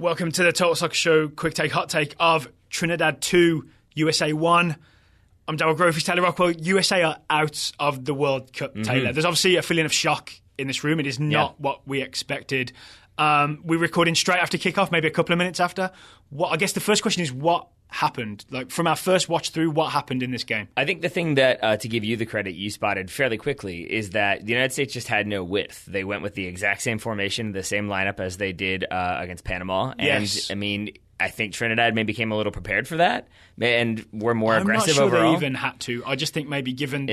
Welcome to the Total Soccer Show quick take, hot take of Trinidad 2, USA 1. I'm Darryl Groves, Taylor Rockwell. USA are out of the World Cup, Taylor. There's obviously a feeling of shock in this room. It is not what we expected. We're recording straight after kickoff, maybe a couple of minutes after. I guess the first question is, what happened? Like, from our first watch through, what happened in this game? I think the thing that, to give you the credit, you spotted fairly quickly is that the United States just had no width. They went with the exact same formation, the same lineup as they did against Panama. And, yes. I mean, I think Trinidad maybe came a little prepared for that and were more aggressive overall. I'm not sure overall. they even had to. I just think maybe given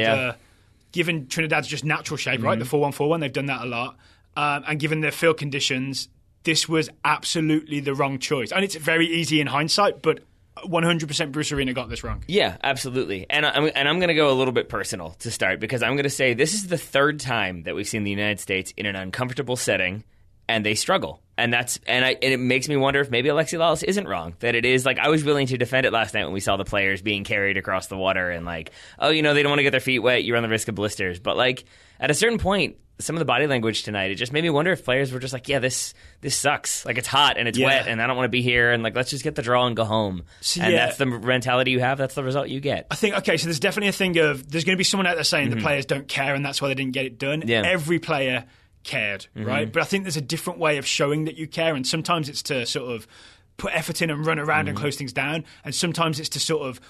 Trinidad's just natural shape, right? The 4-1-4-1, they've done that a lot. And given their field conditions, this was absolutely the wrong choice. And it's very easy in hindsight, but 100% Bruce Arena got this wrong. Yeah, absolutely. And I'm going to go a little bit personal to start, because I'm going to say this is the third time that we've seen the United States in an uncomfortable setting, and they struggle. And it makes me wonder if maybe Alexi Lalas isn't wrong. That it is, like, I was willing to defend it last night when we saw the players being carried across the water and like, oh, they don't want to get their feet wet, you run the risk of blisters. But like, at a certain point, some of the body language tonight, it just made me wonder if players were just like, yeah, this sucks. Like, it's hot and it's wet and I don't want to be here, and like, let's just get the draw and go home. And that's the mentality you have. That's the result you get. I think, okay, so there's definitely a thing of, there's going to be someone out there saying the players don't care and that's why they didn't get it done. Yeah. Every player cared, right? But I think there's a different way of showing that you care, and sometimes it's to sort of put effort in and run around and close things down, and sometimes it's to sort of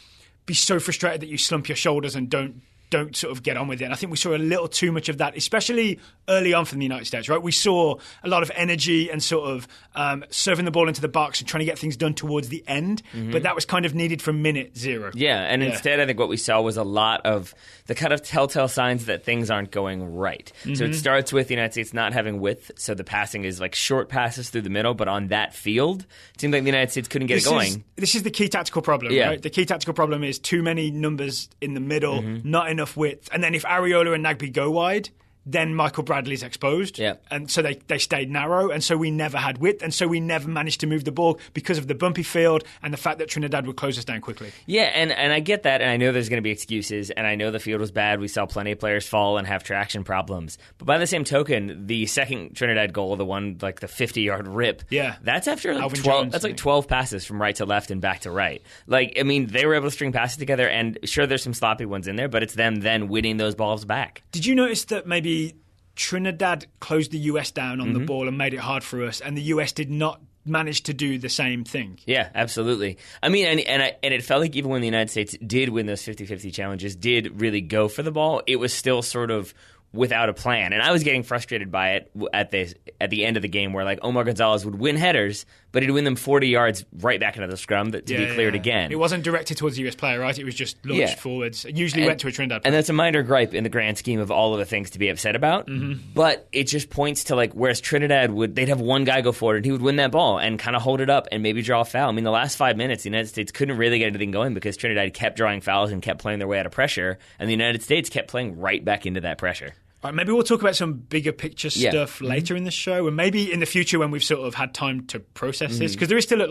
be so frustrated that you slump your shoulders and don't sort of get on with it. And I think we saw a little too much of that, especially early on from the United States, right? We saw a lot of energy and sort of serving the ball into the box and trying to get things done towards the end, but that was kind of needed from minute zero. Yeah, and instead I think what we saw was a lot of the kind of telltale signs that things aren't going right. So it starts with the United States not having width, so the passing is like short passes through the middle, but on that field, it seemed like the United States couldn't get it going. This is the key tactical problem, right? The key tactical problem is too many numbers in the middle, not enough width. And then if Areola and Nagbe go wide, then Michael Bradley's exposed. Yeah. And so they stayed narrow, and so we never had width, and so we never managed to move the ball because of the bumpy field and the fact that Trinidad would close us down quickly. Yeah, and I get that, and I know there's going to be excuses, and I know the field was bad. We saw plenty of players fall and have traction problems. But by the same token, the second Trinidad goal, the one like the 50-yard rip, that's after like 12. That's like 12 passes from right to left and back to right. Like, I mean, they were able to string passes together, and sure, there's some sloppy ones in there, but it's them then winning those balls back. Did you notice that maybe Trinidad closed the US down on the ball and made it hard for us, and the US did not manage to do the same thing? Yeah, absolutely. I mean, and it felt like even when the United States did win those 50-50 challenges, did really go for the ball, it was still sort of without a plan. And I was getting frustrated by it at the end of the game, where like Omar Gonzalez would win headers, but he'd win them 40 yards right back into the scrum to be cleared again. It wasn't directed towards the US player, right? It was just launched forwards. It usually went to a Trinidad player. And that's a minor gripe in the grand scheme of all of the things to be upset about. But it just points to like, whereas Trinidad they'd have one guy go forward and he would win that ball and kind of hold it up and maybe draw a foul. I mean, the last 5 minutes, the United States couldn't really get anything going because Trinidad kept drawing fouls and kept playing their way out of pressure, and the United States kept playing right back into that pressure. All right, maybe we'll talk about some bigger picture stuff later in the show, and maybe in the future when we've sort of had time to process this, because there is still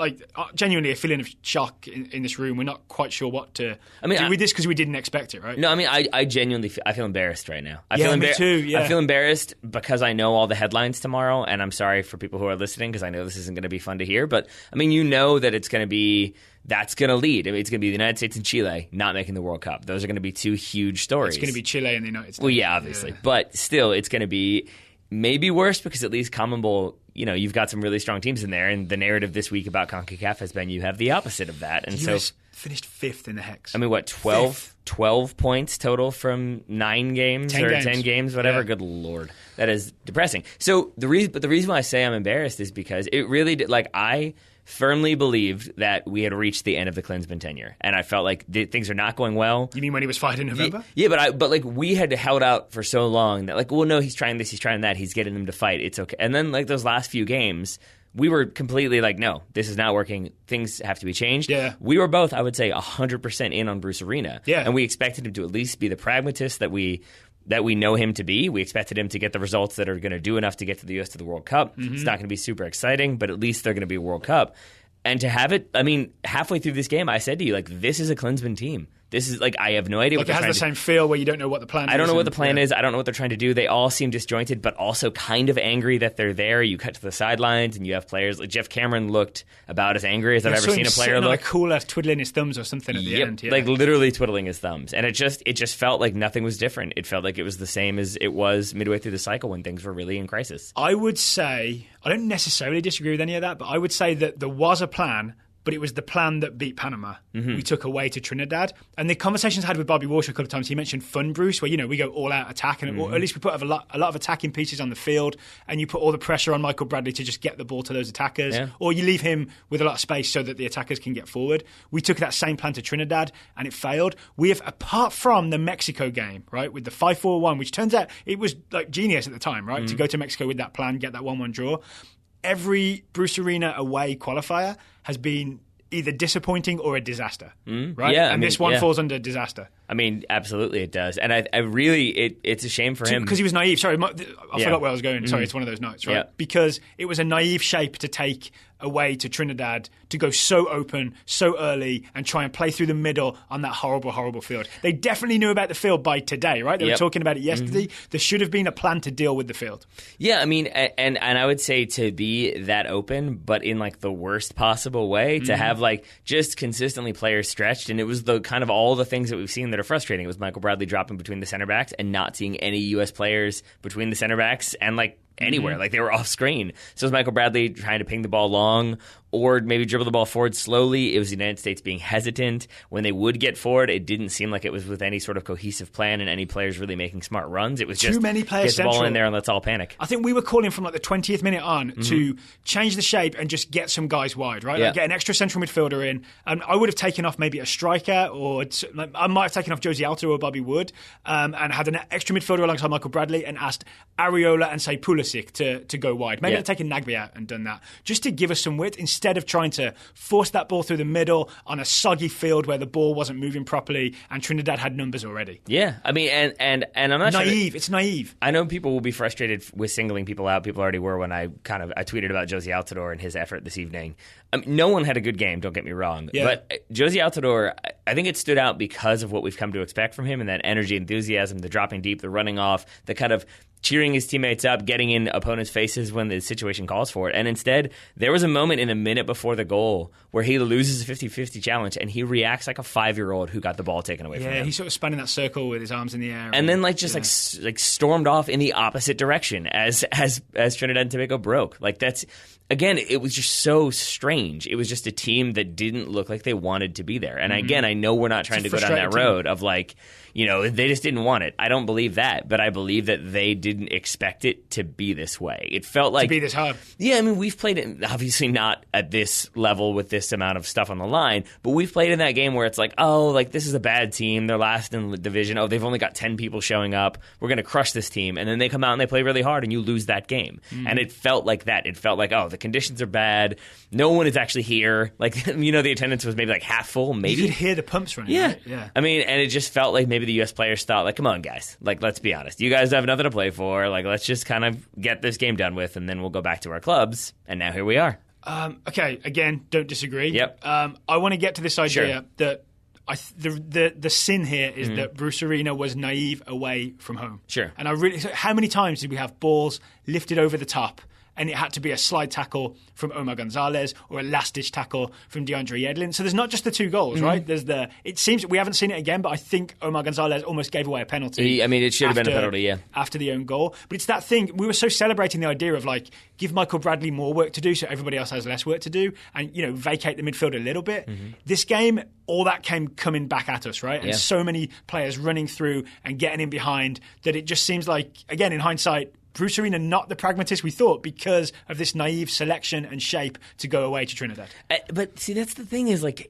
genuinely a feeling of shock in this room. We're not quite sure what to do with this because we didn't expect it, right? No, I mean, I genuinely feel embarrassed right now. Me too, yeah. I feel embarrassed because I know all the headlines tomorrow, and I'm sorry for people who are listening because I know this isn't going to be fun to hear, but I mean, that it's going to be... That's going to lead. I mean, it's going to be the United States and Chile not making the World Cup. Those are going to be two huge stories. It's going to be Chile and the United States. Well, yeah, obviously. Yeah. But still, it's going to be maybe worse because at least CONMEBOL, you've got some really strong teams in there. And the narrative this week about CONCACAF has been you have the opposite of that. And the US finished 5th in the Hex. I mean, what, 12 points total from 9 games 10 games, whatever? Yeah. Good Lord. That is depressing. So the reason why I say I'm embarrassed is because it really did, I firmly believed that we had reached the end of the Klinsmann tenure, and I felt like things are not going well. You mean when he was fired in November? Yeah, but we had held out for so long that no, he's trying this, he's trying that, he's getting them to fight. It's okay. And then those last few games, we were completely no, this is not working. Things have to be changed. Yeah. We were both, I would say, 100% in on Bruce Arena. Yeah. And we expected him to at least be the pragmatist that we know him to be. We expected him to get the results that are going to do enough to get to the U.S. to the World Cup. It's not going to be super exciting, but at least they're going to be a World Cup. And to have it, I mean, halfway through this game, I said to you, this is a Klinsmann team. This is like, I have no idea what they're trying to do. It has the same feel where you don't know what the plan is. I don't know what the plan is. I don't know what they're trying to do. They all seem disjointed, but also kind of angry that they're there. You cut to the sidelines, and you have players like Jeff Cameron looked about as angry as I've ever seen a player look. Like cooler, twiddling his thumbs or something at the end. Yeah. Like literally twiddling his thumbs, and it just felt like nothing was different. It felt like it was the same as it was midway through the cycle when things were really in crisis. I would say, I don't necessarily disagree with any of that, but I would say that there was a plan, but it was the plan that beat Panama. We took away to Trinidad. And the conversations I had with Bobby Walsh a couple of times, he mentioned fun, Bruce, where, we go all-out attack, and or at least we put a lot of attacking pieces on the field, and you put all the pressure on Michael Bradley to just get the ball to those attackers, or you leave him with a lot of space so that the attackers can get forward. We took that same plan to Trinidad, and it failed. We have, apart from the Mexico game, right, with the 5-4-1, which turns out it was like genius at the time, right, to go to Mexico with that plan, get that 1-1 draw. Every Bruce Arena away qualifier has been either disappointing or a disaster, right? Yeah, and this one falls under disaster. I mean, absolutely it does. And I really, it's a shame for him. Because he was naive. Sorry, I forgot where I was going. Sorry, it's one of those nights, right? Yeah. Because it was a naive shape to take away to Trinidad, to go so open, so early, and try and play through the middle on that horrible, horrible field. They definitely knew about the field by today, right? They were talking about it yesterday. There should have been a plan to deal with the field. Yeah, I mean, and I would say to be that open, but in like the worst possible way, to have like just consistently players stretched, and it was the kind of all the things that we've seen that are frustrating. It was Michael Bradley dropping between the center backs and not seeing any U.S. players between the center backs and like anywhere. Like they were off screen. So it was Michael Bradley trying to ping the ball long or maybe dribble the ball forward slowly. It was the United States being hesitant. When they would get forward, it didn't seem like it was with any sort of cohesive plan and any players really making smart runs. It was just too many players get the ball in there and let's all panic. I think we were calling from like the 20th minute on to change the shape and just get some guys wide, right? Like get an extra central midfielder in. And I would have taken off maybe a striker, or I might have taken off Josie Alto or Bobby Wood, and had an extra midfielder alongside Michael Bradley and asked Areola and say Pulisic to go wide. Maybe I'd taken Nagbe out and done that just to give us some width instead of trying to force that ball through the middle on a soggy field where the ball wasn't moving properly and Trinidad had numbers already. Yeah, I mean, and I'm not naive. Sure it's naive. I know people will be frustrated with singling people out. People already were when I tweeted about Josie Altidore and his effort this evening. No one had a good game, don't get me wrong. Yeah. But Josie Altidore, I think it stood out because of what we've come to expect from him and that energy, enthusiasm, the dropping deep, the running off, the kind of cheering his teammates up, getting in opponents' faces when the situation calls for it. And instead, there was a moment in a minute before the goal where he loses a 50-50 challenge and he reacts like a 5-year-old who got the ball taken away from him. Yeah, he sort of spun in that circle with his arms in the air. And then like stormed off in the opposite direction as Trinidad and Tobago broke. Like that's... Again, it was just so strange. It was just a team that didn't look like they wanted to be there. And again, I know we're not trying to go down that road of like, they just didn't want it. I don't believe that, but I believe that they didn't expect it to be this way. It felt like... To be this hard. Yeah, I mean, we've played it, obviously not at this level with this amount of stuff on the line, but we've played in that game where it's like, oh, like this is a bad team. They're last in the division. Oh, they've only got 10 people showing up. We're going to crush this team. And then they come out and they play really hard and you lose that game. And it felt like that. It felt like, oh, the conditions are bad. No one is actually here. Like, the attendance was maybe like half full, maybe. You could hear the pumps running. Yeah. Right? Yeah. I mean, and it just felt like maybe the U.S. players thought, like, come on, guys. Like, let's be honest. You guys have nothing to play for. Like, let's just kind of get this game done with, and then we'll go back to our clubs. And now here we are. Okay, again, don't disagree. Yep. I want to get to this idea that the sin here is that Bruce Arena was naive away from home. Sure. And how many times did we have balls lifted over the top and it had to be a slide tackle from Omar Gonzalez or a last-ditch tackle from DeAndre Yedlin? So there's not just the two goals, right? There's it seems we haven't seen it again, but I think Omar Gonzalez almost gave away a penalty. It should have been a penalty, yeah. After the own goal. But it's that thing, we were so celebrating the idea of like, give Michael Bradley more work to do so everybody else has less work to do and, vacate the midfield a little bit. This game, all that came coming back at us, right? And so many players running through and getting in behind that it just seems like, again, in hindsight, Bruce Arena not the pragmatist we thought because of this naive selection and shape to go away to Trinidad. But see, that's the thing is like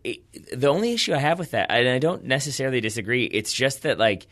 the only issue I have with that, and I don't necessarily disagree, it's just that like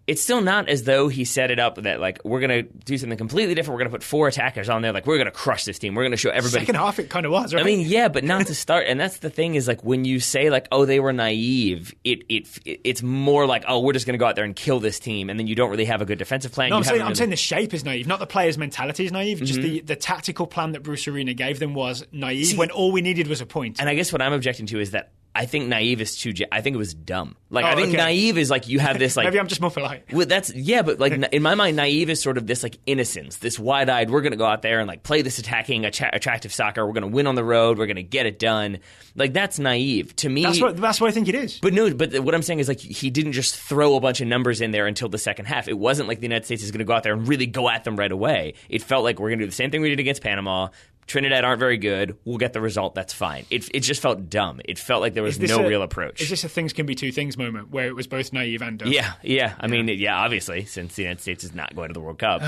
it's still not as though he set it up that, like, we're going to do something completely different. We're going to put 4 attackers on there. Like, we're going to crush this team. We're going to show everybody. Second half, it kind of was, right? I mean, yeah, but not to start. And that's the thing is, like, when you say, like, oh, they were naive, it's more like, oh, we're just going to go out there and kill this team. And then you don't really have a good defensive plan. No, I'm saying the shape is naive, not the players' mentality is naive. Just the tactical plan that Bruce Arena gave them was naive when all we needed was a point. And I guess what I'm objecting to is that I think naive is I think it was dumb. Like, I think naive is like you have this like... Maybe I'm just more polite. Well, but like in my mind, naive is sort of this like innocence, this wide-eyed, we're going to go out there and like play this attacking, attractive soccer. We're going to win on the road. We're going to get it done. Like, that's naive. To me... That's what I think it is. But no, but what I'm saying is like he didn't just throw a bunch of numbers in there until the second half. It wasn't like the United States is going to go out there and really go at them right away. It felt like we're going to do the same thing we did against Panama. Trinidad aren't very good. We'll get the result. That's fine. It just felt dumb. It felt like there was no real approach. Is this a things can be two things moment where it was both naive and dumb? Yeah. I mean, obviously, since the United States is not going to the World Cup.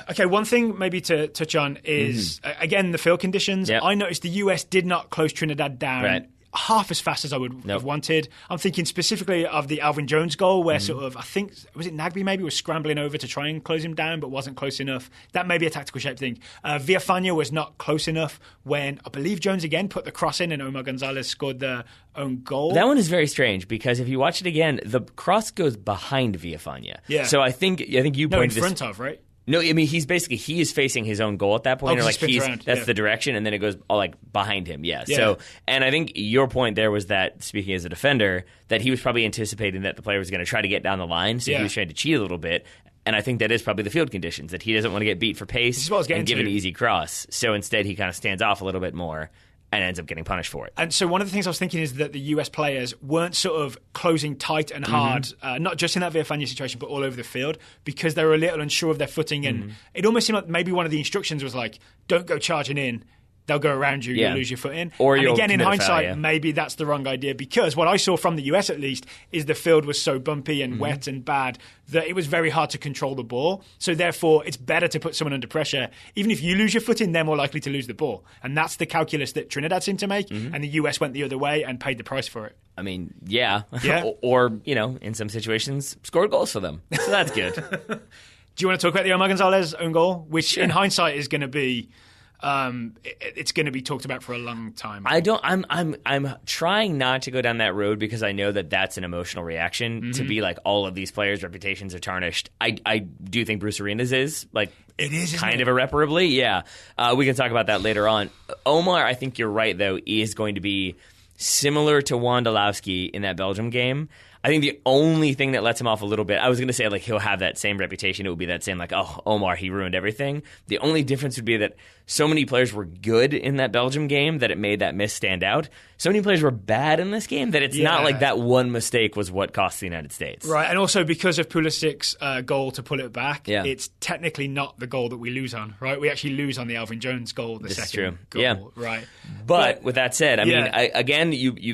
Okay, one thing maybe to touch on is, again, the field conditions. Yep. I noticed the US did not close Trinidad down half as fast as I would have wanted. I'm thinking specifically of the Alvin Jones goal where sort of, I think, was it Nagby maybe was scrambling over to try and close him down but wasn't close enough. That may be a tactical shape thing. Villafana was not close enough when I believe Jones again put the cross in and Omar Gonzalez scored the own goal. That one is very strange because if you watch it again, the cross goes behind Villafana. Yeah. So I think you pointed in front of, right? No, I mean, he is facing his own goal at that point. Like that's the direction, and then it goes all like behind him. Yeah. So, and I think your point there was that, speaking as a defender, that he was probably anticipating that the player was going to try to get down the line, so he was trying to cheat a little bit. And I think that is probably the field conditions, that he doesn't want to get beat for pace and give an easy cross. So instead, he kind of stands off a little bit more and ends up getting punished for it. And so one of the things I was thinking is that the US players weren't sort of closing tight and hard, not just in that Villafana situation, but all over the field, because they were a little unsure of their footing. And it almost seemed like maybe one of the instructions was like, don't go charging in. They'll go around you, you'll lose your foot in. Or and again, in hindsight, foul, maybe that's the wrong idea, because what I saw from the US at least is the field was so bumpy and wet and bad that it was very hard to control the ball. So therefore, it's better to put someone under pressure. Even if you lose your foot in, they're more likely to lose the ball. And that's the calculus that Trinidad seemed to make, and the US went the other way and paid the price for it. I mean, yeah. or, in some situations, scored goals for them. So that's good. Do you want to talk about the Omar Gonzalez own goal, which in hindsight is going to be... it's going to be talked about for a long time. I'm trying not to go down that road because I know that that's an emotional reaction to be like all of these players' reputations are tarnished. I do think Bruce Arenas is like it is kind of irreparably. Yeah, we can talk about that later on. Omar, I think you're right though, is going to be similar to Wondolowski in that Belgium game. I think the only thing that lets him off a little bit, I was going to say like he'll have that same reputation. It would be that same like, oh, Omar, he ruined everything. The only difference would be that so many players were good in that Belgium game that it made that miss stand out. So many players were bad in this game that it's not like that one mistake was what cost the United States. Right, and also because of Pulisic's goal to pull it back, it's technically not the goal that we lose on, right? We actually lose on the Alvin Jones goal, the second goal. Yeah. Right. But with that said, I mean, again,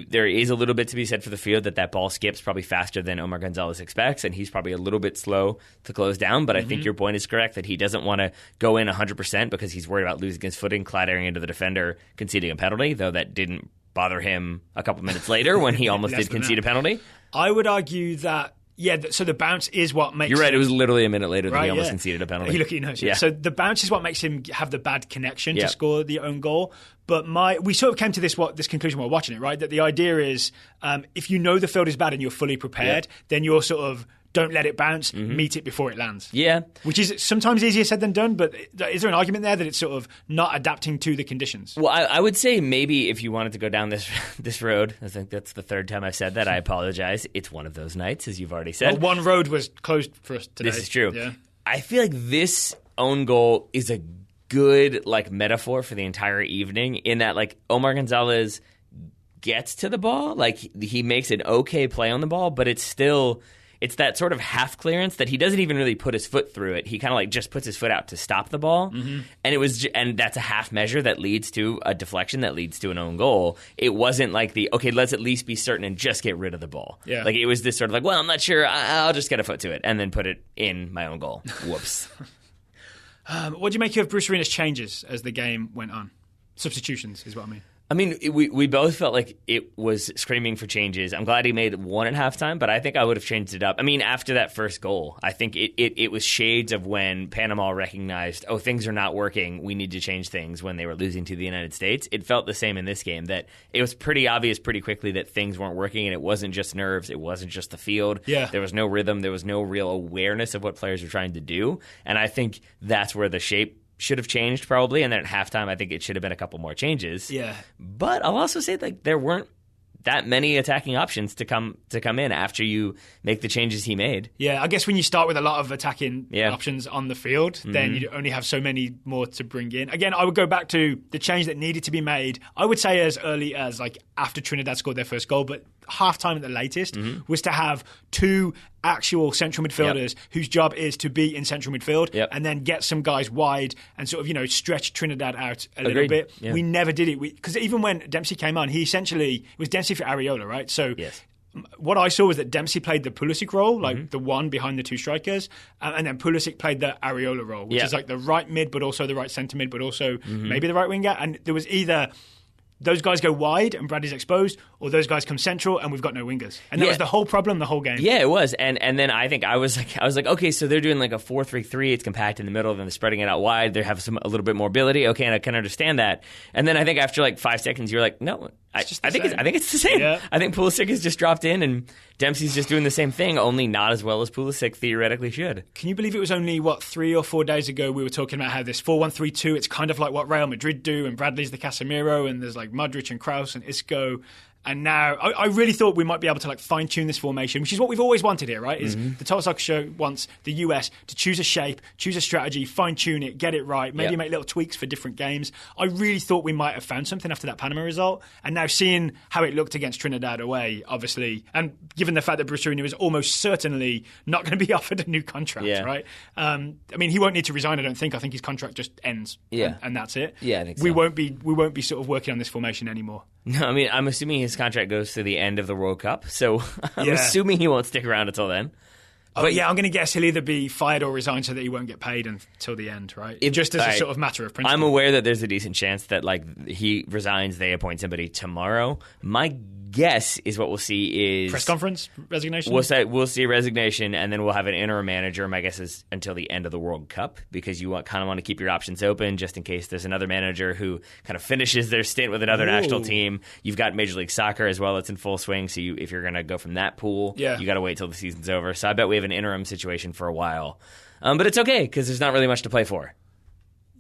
there is a little bit to be said for the field that ball skips probably faster than Omar Gonzalez expects, and he's probably a little bit slow to close down. But I think your point is correct that he doesn't want to go in 100% because he's worried about losing his footing, clattering into the defender, conceding a penalty, though that didn't bother him a couple minutes later when he almost did concede a penalty. I would argue that, so the bounce is what makes You're right, it was literally a minute later that he almost conceded a penalty. You look at your notes. Yeah. So the bounce is what makes him have the bad connection to score the own goal. But we sort of came to this conclusion while watching it, right? That the idea is if you know the field is bad and you're fully prepared, then you're sort of don't let it bounce, meet it before it lands. Yeah. Which is sometimes easier said than done, but is there an argument there that it's sort of not adapting to the conditions? Well, I would say maybe if you wanted to go down this road, I think that's the third time I've said that, I apologize. It's one of those nights, as you've already said. Well, one road was closed for us today. This is true. Yeah. I feel like this own goal is a good metaphor for the entire evening in that Omar Gonzalez gets to the ball, he makes an okay play on the ball, but it's that sort of half clearance that he doesn't even really put his foot through it. He kind of just puts his foot out to stop the ball, and that's a half measure that leads to a deflection that leads to an own goal. It wasn't let's at least be certain and just get rid of the ball. Yeah. It was this sort of well, I'm not sure, I'll just get a foot to it and then put it in my own goal. Whoops. What do you make of Bruce Arenas' changes as the game went on? Substitutions is what I mean. I mean, we both felt like it was screaming for changes. I'm glad he made one at halftime, but I think I would have changed it up. I mean, after that first goal, I think it was shades of when Panama recognized, things are not working, we need to change things when they were losing to the United States. It felt the same in this game, that it was pretty obvious pretty quickly that things weren't working, and it wasn't just nerves, it wasn't just the field. Yeah. There was no rhythm, there was no real awareness of what players were trying to do, and I think that's where the shape should have changed probably, and then at halftime I think it should have been a couple more changes. Yeah. But I'll also say there weren't that many attacking options to come in after you make the changes he made. Yeah, I guess when you start with a lot of attacking options on the field, then you only have so many more to bring in. Again, I would go back to the change that needed to be made. I would say as early as like after Trinidad scored their first goal, but half-time at the latest was to have two actual central midfielders whose job is to be in central midfield and then get some guys wide and sort of, stretch Trinidad out a little bit. Yeah. We never did it. Because even when Dempsey came on, it was Dempsey for Areola, right? So what I saw was that Dempsey played the Pulisic role, like the one behind the two strikers, and then Pulisic played the Areola role, which is like the right mid, but also the right centre mid, but also maybe the right winger. And there was either those guys go wide and Bradley's exposed, or those guys come central and we've got no wingers. And that was the whole problem the whole game. Yeah, it was. And then I think I was like, okay, so they're doing like a 4-3-3. It's compact in the middle, then they're spreading it out wide. They have a little bit more ability. Okay, and I can understand that. And then I think after like 5 seconds, you're like, no, I think it's the same. Yeah. I think Pulisic has just dropped in and Dempsey's just doing the same thing, only not as well as Pulisic theoretically should. Can you believe it was only, 3 or 4 days ago we were talking about how this 4-1-3-2, it's kind of like what Real Madrid do, and Bradley's the Casemiro, and there's like Modric and Kroos and Isco. And now I really thought we might be able to like fine-tune this formation, which is what we've always wanted here, right? Is the Total Soccer Show wants the US to choose a shape, choose a strategy, fine-tune it, get it right, maybe make little tweaks for different games. I really thought we might have found something after that Panama result. And now seeing how it looked against Trinidad away, obviously, and given the fact that Bruce Arena is almost certainly not going to be offered a new contract, right? I mean, he won't need to resign, I don't think. I think his contract just ends and that's it. Yeah, I think so. We won't be sort of working on this formation anymore. No, I mean, I'm assuming his contract goes to the end of the World Cup, so I'm assuming he won't stick around until then. But I'm going to guess he'll either be fired or resign so that he won't get paid until the end, right? Just as a sort of matter of principle. I'm aware that there's a decent chance that like he resigns, they appoint somebody tomorrow. My guess is what we'll see is press conference resignation. We'll see a resignation, and then we'll have an interim manager. My guess is until the end of the World Cup, because you kind of want to keep your options open just in case there's another manager who kind of finishes their stint with another national team. You've got Major League Soccer as well; that's in full swing. So if you're going to go from that pool, you got to wait till the season's over. So I bet we have an interim situation for a while, but it's okay because there's not really much to play for.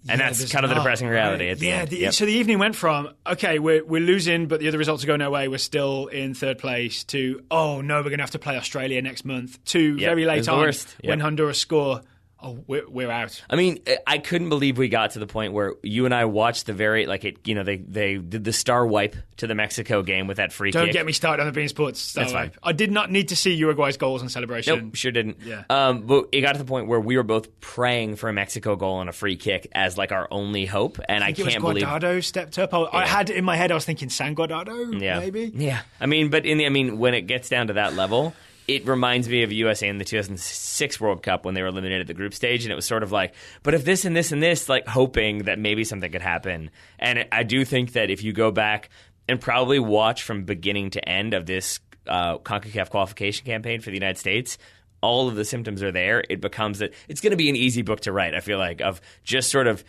And that's kind of the depressing reality. Right. So the evening went from, okay, we're losing, but the other results are going our way, we're still in third place, to, oh, no, we're going to have to play Australia next month, to very late on when Honduras score. Oh, we're out. I mean, I couldn't believe we got to the point where you and I watched they did the star wipe to the Mexico game with that free kick. Don't get me started on the Bean Sports star wipe. I did not need to see Uruguay's goals and celebration. Nope, sure didn't. Yeah. But it got to the point where we were both praying for a Mexico goal and a free kick as like our only hope, and I can't believe Guardado stepped up. I had in my head, I was thinking San Guardado, maybe. Yeah. I mean, but when it gets down to that level, it reminds me of USA in the 2006 World Cup when they were eliminated at the group stage, and it was sort of like, but if this and this and this, like hoping that maybe something could happen. And I do think that if you go back and probably watch from beginning to end of this CONCACAF qualification campaign for the United States, all of the symptoms are there. It becomes that it's going to be an easy book to write, I feel like, of just sort of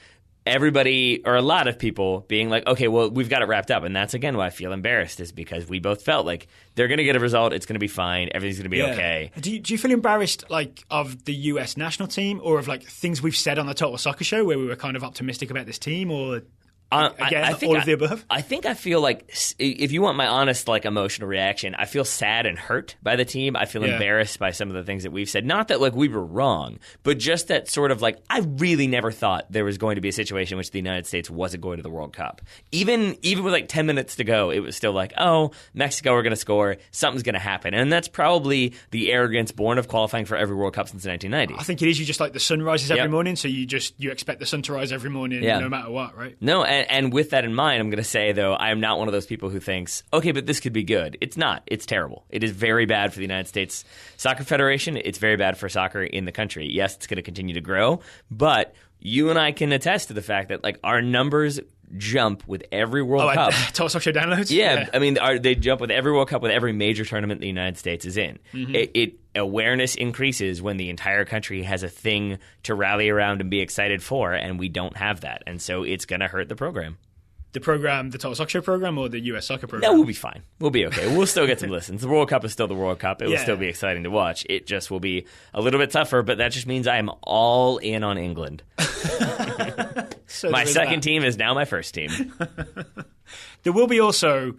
everybody or a lot of people being like, okay, well, we've got it wrapped up. And that's, again, why I feel embarrassed, is because we both felt like they're going to get a result. It's going to be fine. Everything's going to be okay. Do you feel embarrassed, like, of the US national team, or of, like, things we've said on the Total Soccer Show where we were kind of optimistic about this team, or... Again, all of the above? I think I feel like, if you want my honest, like, emotional reaction, I feel sad and hurt by the team. I feel embarrassed by some of the things that we've said. Not that, like, we were wrong, but just that sort of, like, I really never thought there was going to be a situation in which the United States wasn't going to the World Cup. Even with, like, 10 minutes to go, it was still like, oh, Mexico are going to score, something's going to happen. And that's probably the arrogance born of qualifying for every World Cup since the 1990s. I think it is. You just, like, the sun rises every morning, so you expect the sun to rise every morning no matter what, right? No, and with that in mind, I'm going to say, though, I am not one of those people who thinks, okay, but this could be good. It's not. It's terrible. It is very bad for the United States Soccer Federation. It's very bad for soccer in the country. Yes, it's going to continue to grow, but you and I can attest to the fact that, like, our numbers jump with every World Cup. Total Soccer Show downloads? Yeah. I mean, they jump with every World Cup, with every major tournament the United States is in. Mm-hmm. Awareness increases when the entire country has a thing to rally around and be excited for, and we don't have that. And so it's going to hurt the program. The program, the Total Soccer Show program, or the US Soccer program? No, we'll be fine. We'll be okay. We'll still get some listens. The World Cup is still the World Cup. It will still be exciting to watch. It just will be a little bit tougher, but that just means I am all in on England. So my second team is now my first team. There will be also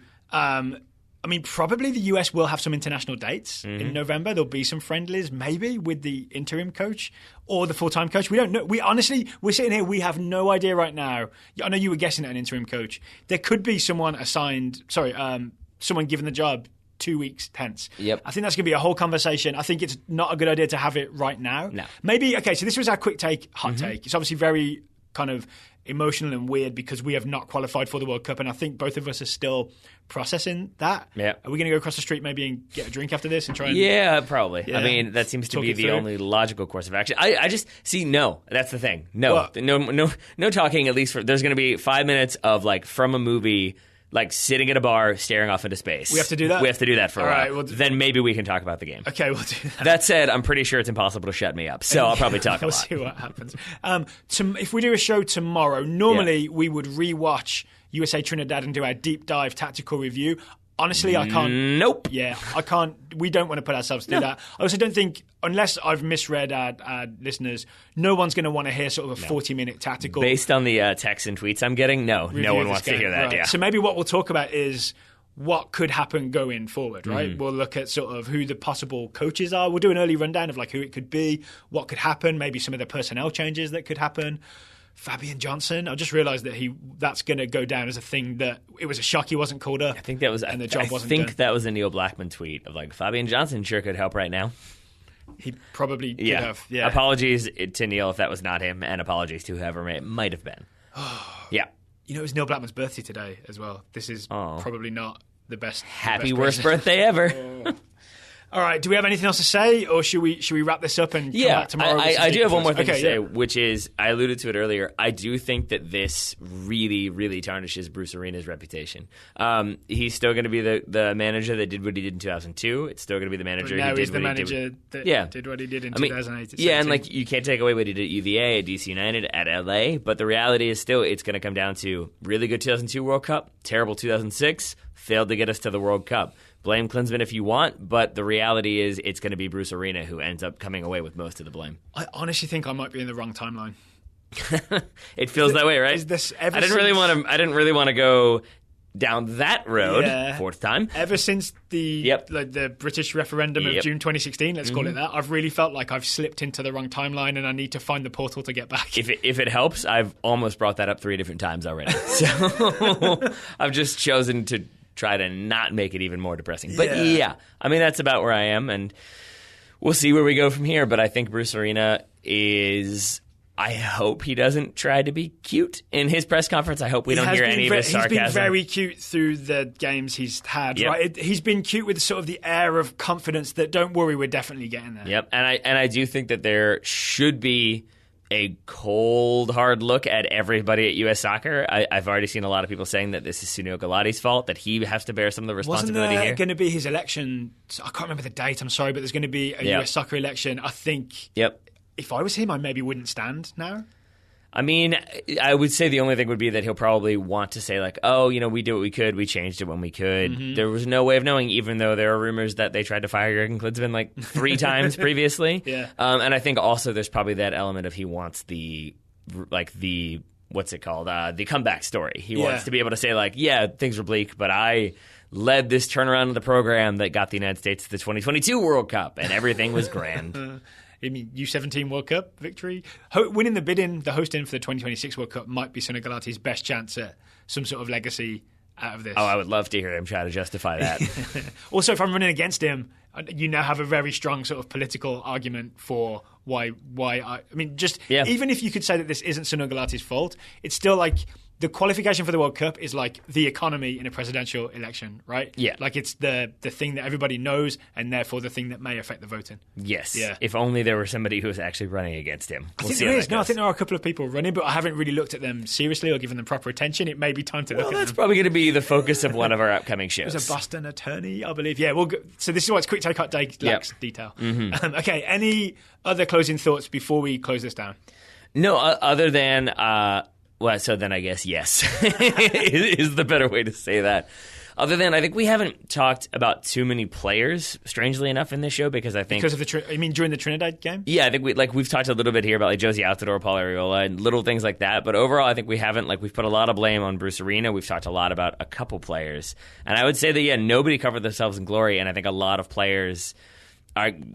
I mean, probably the US will have some international dates in November. There'll be some friendlies, maybe, with the interim coach or the full-time coach. We don't know. We're sitting here, we have no idea right now. I know you were guessing at an interim coach. There could be someone someone given the job 2 weeks hence. Yep. I think that's going to be a whole conversation. I think it's not a good idea to have it right now. No. Maybe, okay, so this was our quick take, hot take. It's obviously very kind of emotional and weird because we have not qualified for the World Cup, and I think both of us are still processing that. Yeah. Are we going to go across the street maybe and get a drink after this and try and... Yeah, probably. Yeah. I mean, that seems to be the only logical course of action. I just see, no, that's the thing. No, no talking, at least there's going to be 5 minutes of like from a movie, like sitting at a bar, staring off into space. We have to do that? We have to do that for a while. Right, then maybe we can talk about the game. Okay, we'll do that. That said, I'm pretty sure it's impossible to shut me up, so I'll probably talk a lot. We'll see what happens. If we do a show tomorrow, normally we would rewatch USA Trinidad and do our deep dive tactical review. Honestly, I can't. Nope. Yeah, I can't. We don't want to put ourselves through that. I also don't think, unless I've misread our listeners, no one's going to want to hear sort of a 40-minute tactical. Based on the texts and tweets I'm getting, no one wants to hear that. Right. Yeah. So maybe what we'll talk about is what could happen going forward, right? We'll look at sort of who the possible coaches are. We'll do an early rundown of like who it could be, what could happen, maybe some of the personnel changes that could happen. Fabian Johnson, I just realised that that's going to go down as a thing that it was a shock he wasn't called up. I think that was, and the job wasn't done. That was a Neil Blackman tweet of like, Fabian Johnson sure could help right now. He probably could have. Yeah. Apologies to Neil if that was not him, and apologies to whoever it might have been. Yeah. You know, it was Neil Blackman's birthday today as well. This is probably not the best. Happy worst birthday ever. All right. Do we have anything else to say, or should we wrap this up and come back tomorrow? I do have one more thing to say, which is I alluded to it earlier. I do think that this really, really tarnishes Bruce Arena's reputation. He's still going to be the manager that did what he did in 2002. It's still going to be the manager who did what he did. Did what he did in 2008. Yeah, and like you can't take away what he did at UVA, at DC United, at LA. But the reality is still it's going to come down to really good 2002 World Cup, terrible 2006, failed to get us to the World Cup. Blame Klinsmann if you want, but the reality is it's going to be Bruce Arena who ends up coming away with most of the blame. I honestly think I might be in the wrong timeline. It feels that way, right? I didn't really want to go down that road. Fourth time. Ever since the British referendum of June 2016, let's call it that, I've really felt like I've slipped into the wrong timeline and I need to find the portal to get back. If it helps, I've almost brought that up 3 different times already. So I've just chosen to try to not make it even more depressing. But I mean, that's about where I am, and we'll see where we go from here. But I think Bruce Arena I hope he doesn't try to be cute in his press conference. I hope we don't hear any of his sarcasm. He's been very cute through the games he's had. Yep. Right? He's been cute with sort of the air of confidence that, don't worry, we're definitely getting there. Yep, and I do think that there should be a cold, hard look at everybody at U.S. Soccer. I've already seen a lot of people saying that this is Sunil Gulati's fault, that he has to bear some of the responsibility here. Wasn't there going to be his election? I can't remember the date, I'm sorry, but there's going to be a U.S. Soccer election. I think if I was him, I maybe wouldn't stand now. I mean, I would say the only thing would be that he'll probably want to say, like, oh, we did what we could. We changed it when we could. There was no way of knowing, even though there are rumors that they tried to fire Jurgen Klinsmann like 3 times previously. And I think also there's probably that element of he wants the what's it called? The comeback story. He wants to be able to say, like, yeah, things were bleak, but I led this turnaround of the program that got the United States to the 2022 World Cup, and everything was grand. I mean, U17 World Cup victory. Winning the hosting for the 2026 World Cup might be Sunil Gulati's best chance at some sort of legacy out of this. Oh, I would love to hear him try to justify that. Also, if I'm running against him, you now have a very strong sort of political argument for why even if you could say that this isn't Sunil Gulati's fault, it's still like the qualification for the World Cup is like the economy in a presidential election, right? Yeah. Like it's the thing that everybody knows and therefore the thing that may affect the voting. Yes. Yeah. If only there were somebody who was actually running against him. I think there is. No, I think there are a couple of people running, but I haven't really looked at them seriously or given them proper attention. It may be time to look at them. That's probably going to be the focus of one of our upcoming shows. There's a Boston attorney, I believe. Yeah, so this is why it's quick take hot day lacks detail. Okay, any other closing thoughts before we close this down? No, other than... well, so then I guess yes is the better way to say that. Other than, I think we haven't talked about too many players, strangely enough, in this show because I think... Because of the... you mean during the Trinidad game? Yeah, I think we've talked a little bit here about like Josie Altidore, Paul Arriola, and little things like that. But overall, I think we haven't... Like, we've put a lot of blame on Bruce Arena. We've talked a lot about a couple players. And I would say that, nobody covered themselves in glory, and I think a lot of players...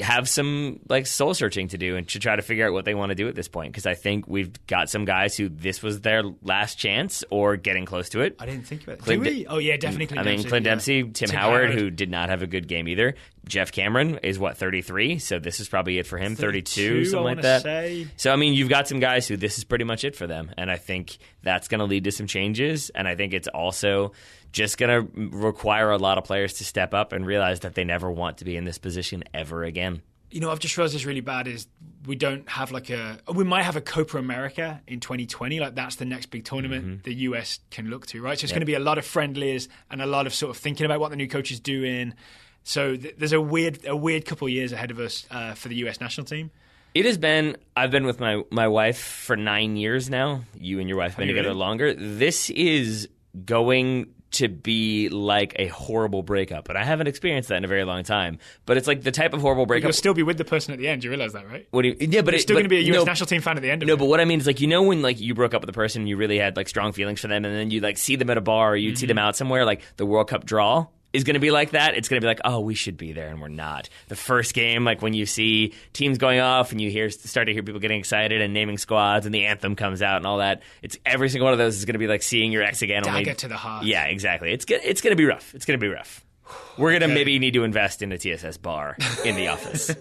have some like soul searching to do and should try to figure out what they want to do at this point, because I think we've got some guys who this was their last chance or getting close to it. I didn't think about it. Do we? Oh yeah, definitely. Clint Dempsey, Tim Howard, who did not have a good game either. Jeff Cameron is 33, so this is probably it for him. 32, something like that. So I mean, you've got some guys who this is pretty much it for them, and I think that's going to lead to some changes. And I think it's also just going to require a lot of players to step up and realize that they never want to be in this position ever again. I've just realized it's really bad is we don't have we might have a Copa America in 2020. Like that's the next big tournament the US can look to, right? So it's going to be a lot of friendlies and a lot of sort of thinking about what the new coach is doing. So there's a weird couple of years ahead of us for the US national team. It has been, I've been with my wife for 9 years now. You and your wife have been together longer. This is going to be like a horrible breakup, and I haven't experienced that in a very long time. But it's like the type of horrible breakup. But you'll still be with the person at the end. You realize that, right? What do you? Yeah, but you're still going to be a US national team fan at the end of it. No, but what I mean is like when like you broke up with a person, you really had like strong feelings for them, and then you like see them at a bar, or you'd see them out somewhere. Like the World Cup draw is going to be like that. It's going to be like, oh, we should be there, and we're not. The first game, like when you see teams going off and you start to hear people getting excited and naming squads and the anthem comes out and all that, it's every single one of those is going to be like seeing your ex again. Dagger to the heart. Yeah, exactly. It's going to be rough. It's going to be rough. We're going to maybe need to invest in a TSS bar in the office.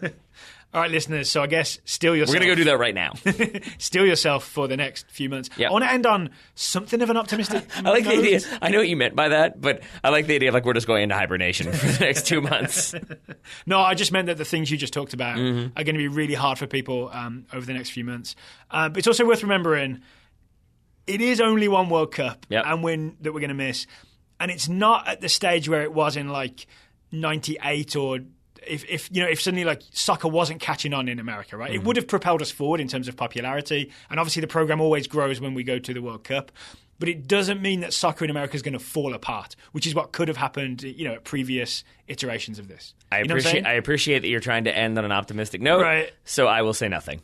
All right, listeners, so I guess steal yourself. We're going to go do that right now. Steal yourself for the next few months. Yep. I want to end on something of an optimistic I like the idea. I know what you meant by that, but I like the idea of like we're just going into hibernation for the next 2 months. No, I just meant that the things you just talked about are going to be really hard for people over the next few months. But it's also worth remembering it is only one World Cup and win that we're going to miss. And it's not at the stage where it was in like 98 or if suddenly like soccer wasn't catching on in America, right? It would have propelled us forward in terms of popularity, and obviously the program always grows when we go to the World Cup. But it doesn't mean that soccer in America is going to fall apart, which is what could have happened, at previous iterations of this. I appreciate that you're trying to end on an optimistic note, right? So I will say nothing.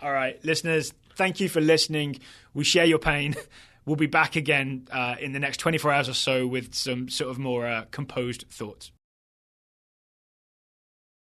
All right, listeners, thank you for listening. We share your pain. We'll be back again in the next 24 hours or so with some sort of more composed thoughts.